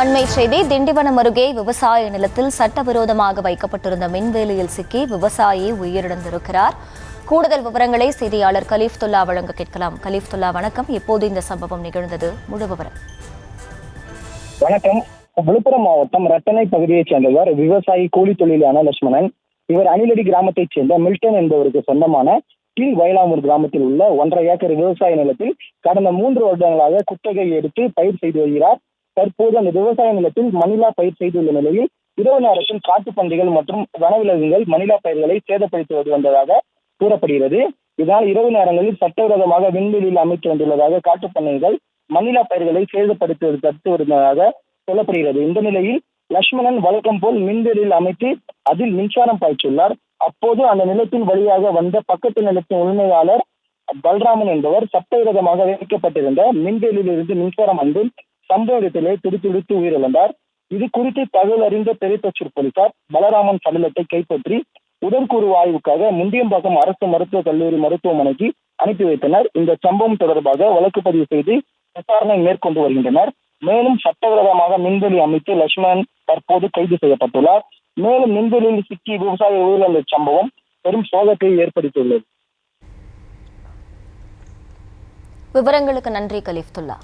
அண்மை செய்தி. திண்டிவனம் அருகே விவசாய நிலத்தில் சட்டவிரோதமாக வைக்கப்பட்டிருந்த மின்வேலியில் சிக்கி விவசாயி உயிரிழந்திருக்கிறார். கூடுதல் விவரங்களை செய்தியாளர் கலீஃபுல்லா வழங்க கேட்கலாம். கலீஃபுல்லா, வணக்கம். எப்போது இந்த சம்பவம் நிகழ்ந்தது? முழு விவரம். வணக்கம். விழுப்புரம் மாவட்டம் ரட்டனை பகுதியைச் சேர்ந்தவர் விவசாயி கூலி தொழிலான லட்சுமணன். இவர் அணிலடி கிராமத்தைச் சேர்ந்த மில்டன் என்பவருக்கு சொந்தமான கீழ் வயலாமூர் கிராமத்தில் உள்ள 1.5 ஏக்கர் விவசாய நிலத்தில் கடந்த 3 வருடங்களாக குத்தகை எடுத்து பயிர் செய்து வருகிறார். தற்போது அந்த விவசாய நிலத்தில் மணிலா பயிர் செய்துள்ள நிலையில் இரவு நேரத்தில் காட்டுப்பன்றிகள் மற்றும் வனவிலங்குகள் மணிலா பயிர்களை சேதப்படுத்தி வந்ததாக கூறப்படுகிறது. இதனால் இரவு நேரங்களில் சட்டவிரோதமாக விண்வெளியில் அமைத்து வந்துள்ளதாக காட்டுப்பன்றிகள் மணிலா பயிர்களை சேதப்படுத்துவது தடுத்து வருவதாக சொல்லப்படுகிறது. இந்த நிலையில் லட்சுமணன் வழக்கம் போல் மின்வெளியில் அமைத்து அதில் மின்சாரம் பாய்ச்சுள்ளார். அப்போது அந்த நிலத்தின் வழியாக வந்த பக்கத்து நிலத்தின் உரிமையாளர் பல்ராமன் என்பவர் சட்டவிரோதமாக வைக்கப்பட்டிருந்த மின்வேலியில் இருந்து மின்சாரம் வந்து சம்பவ இடத்திலே துடித்துடித்து உயிரிழந்தார். இது குறித்து தகவல் அறிந்த பெரியதச்சூர் போலீசார் பலராமன் சடலத்தை கைப்பற்றி உடற்கூறு ஆய்வுக்காக முண்டியம்பாக்கம் அரசு மருத்துவக் கல்லூரி மருத்துவமனைக்கு அனுப்பி வைத்தனர். இந்த சம்பவம் தொடர்பாக வழக்கு பதிவு செய்து விசாரணை மேற்கொண்டு வருகின்றனர். மேலும் சட்டவிரோதமாக மின்வெளி அமைத்து லட்சுமணன் தற்போது கைது செய்யப்பட்டுள்ளார். மேலும் மின்வெளியில் சிக்கி விவசாய உயிரிழந்த சம்பவம் பெரும் சோகத்தை ஏற்படுத்தியுள்ளது. விவரங்களுக்கு நன்றி கலீஃபுல்லா.